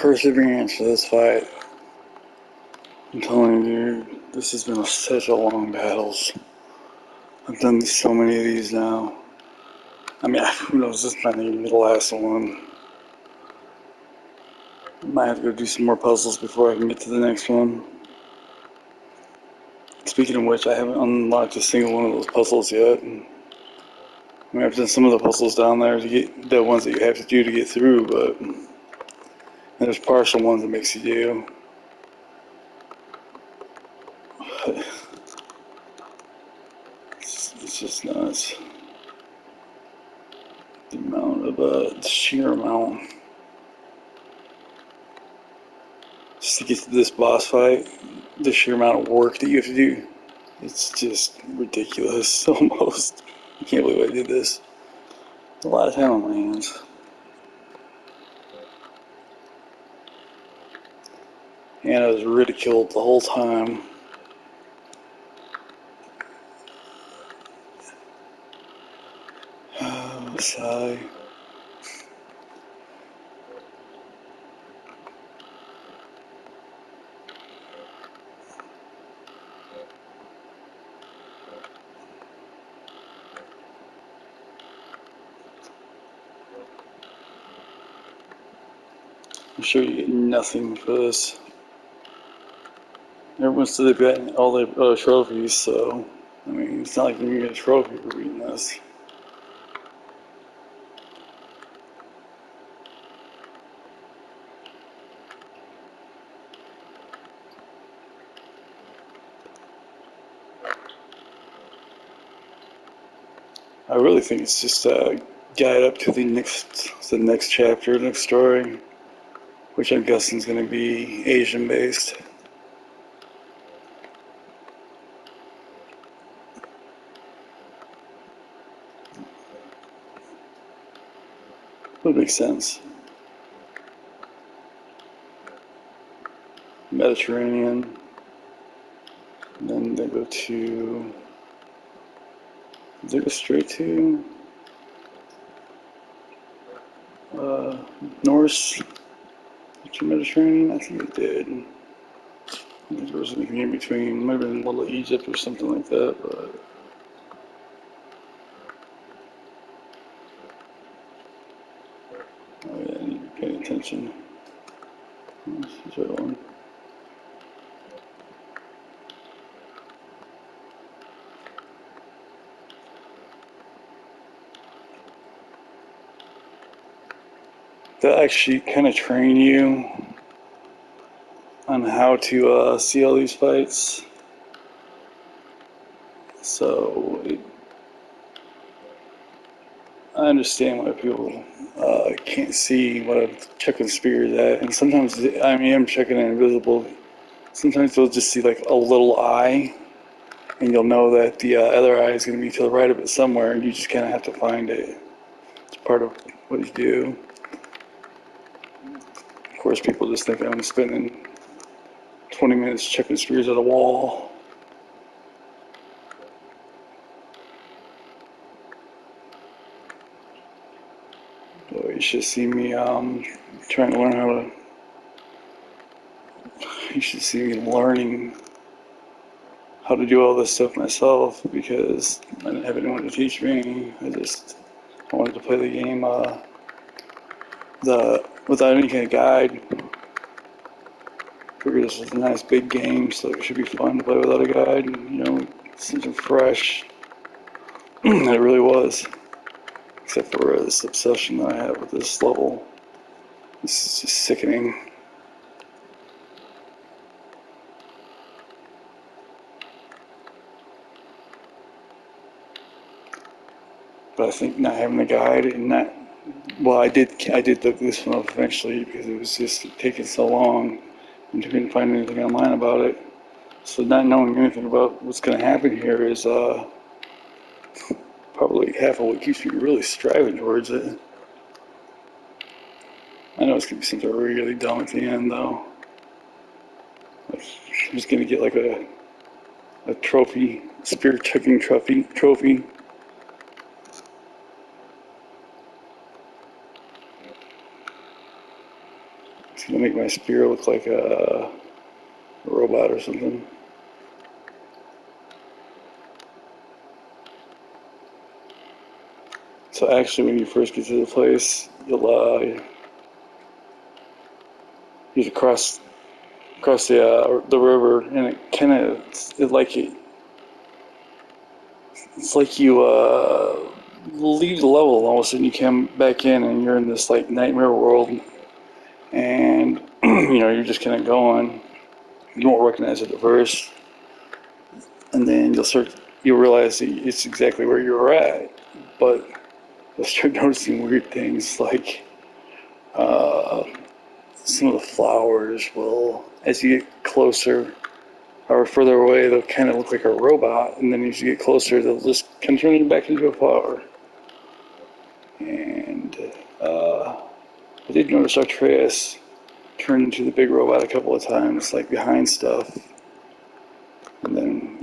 perseverance for this fight. I'm telling you, dude, this has been such a long battles. I've done so many of these now. I mean, who knows, this might even be the last one. I might have to go do some more puzzles before I can get to the next one. Speaking of which, I haven't unlocked a single one of those puzzles yet. I mean, I've done some of the puzzles down there to get the ones that you have to do to get through, but there's partial ones that makes you do. It's just nuts. The amount of, the sheer amount. Just to get to this boss fight, the sheer amount of work that you have to do, it's just ridiculous almost. I can't believe I did this. It's a lot of time on my hands. And I was ridiculed the whole time. Sigh. I'm sure you get nothing for this. Everyone said they've gotten all the trophies, so I mean, it's not like you're gonna get a trophy for reading this. I really think it's just a guide up to the next chapter, next story, which I'm guessing is going to be Asian based. Would make sense. Mediterranean, and then they go to. Did they go straight to Norse to Mediterranean? I think they did. I think there was anything in between. Might have been Little Egypt or something like that, but. Oh yeah, I need to be paying attention. This is the right one. They'll actually kind of train you on how to see all these fights. So I understand why people can't see what I'm checking spears at, and sometimes I mean I'm checking it invisible. Sometimes they'll just see like a little eye, and you'll know that the other eye is going to be to the right of it somewhere, and you just kind of have to find it. It's part of what you do. Of course, people just think I'm spending 20 minutes checking spears at a wall. But you should see me trying to learn how to. You should see me learning how to do all this stuff myself because I didn't have anyone to teach me. I wanted to play the game without any kind of guide. Figured this was a nice big game, so it should be fun to play without a guide. You know, something fresh. It really was. Except for this obsession that I have with this level. This is just sickening. But I think not having a guide and not, well, I did look this one up eventually because it was just taking so long and you couldn't find anything online about it. So not knowing anything about what's going to happen here is probably half of what keeps me really striving towards it. I know it's going to be something really dumb at the end though. Like, I'm just going to get like a trophy, spear chucking trophy. It's gonna make my spear look like a robot or something. So actually, when you first get to the place, you'll you cross the river, and it kind of it's like you leave the level, and all of a sudden you come back in, and you're in this like nightmare world, and you're just kind of going. You won't recognize it at first, and then you'll realize that it's exactly where you were at, but you'll start noticing weird things like uh, some of the flowers will, as you get closer or further away, they'll kind of look like a robot, and then as you get closer, they'll just kind of turn you back into a flower. And I did notice Artreus turn into the big robot a couple of times, like behind stuff. And then,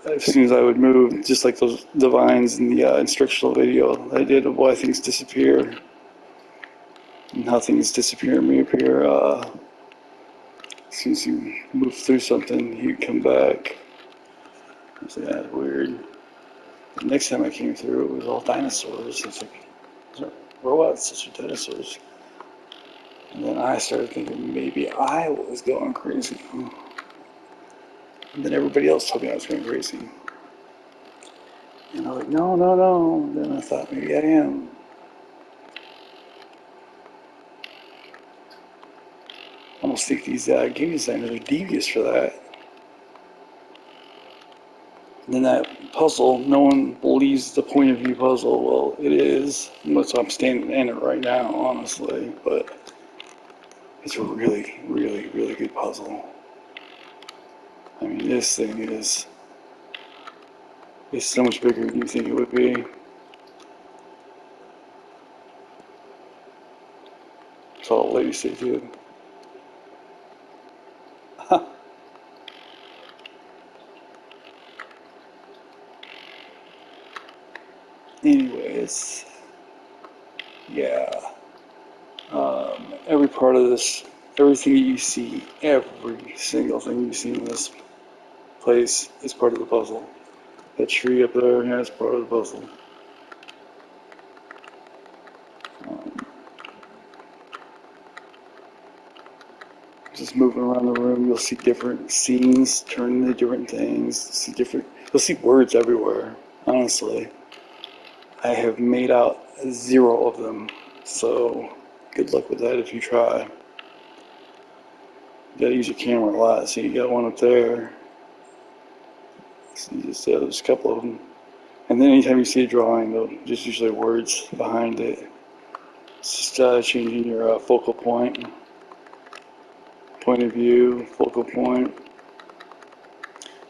as soon as I would move, just like those divines in the instructional video I did of why things disappear and how things disappear and reappear, as soon as you move through something, you come back. I was like, that's weird. The next time I came through, it was all dinosaurs. It's like, robots, such as dinosaurs. And then I started thinking maybe I was going crazy. And then everybody else told me I was going crazy. And I was like, no, no, no. And then I thought maybe I am. I almost think these game designers are devious for that. And then that puzzle, no one believes the point of view puzzle. Well, it is. So I'm standing in it right now, honestly. But it's a really, really, really good puzzle. I mean, this thing is so much bigger than you think it would be. That's all the ladies say too. Anyways, yeah. Every part of this, everything that you see, every single thing you see in this place is part of the puzzle. That tree up there, yeah, it's part of the puzzle. Um, just moving around the room, you'll see different scenes turn into different things. You'll see words everywhere. Honestly, I have made out 0 of them, so good luck with that if you try. You gotta use your camera a lot, so you got one up there. So you just there's a couple of them. And then anytime you see a drawing, there'll just usually words behind it. It's just changing your focal point of view, focal point.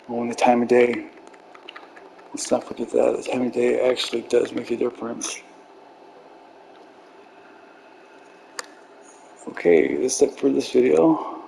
Oh, and the time of day. Let's not forget that. The time of day actually does make a difference. Okay, that's it for this video.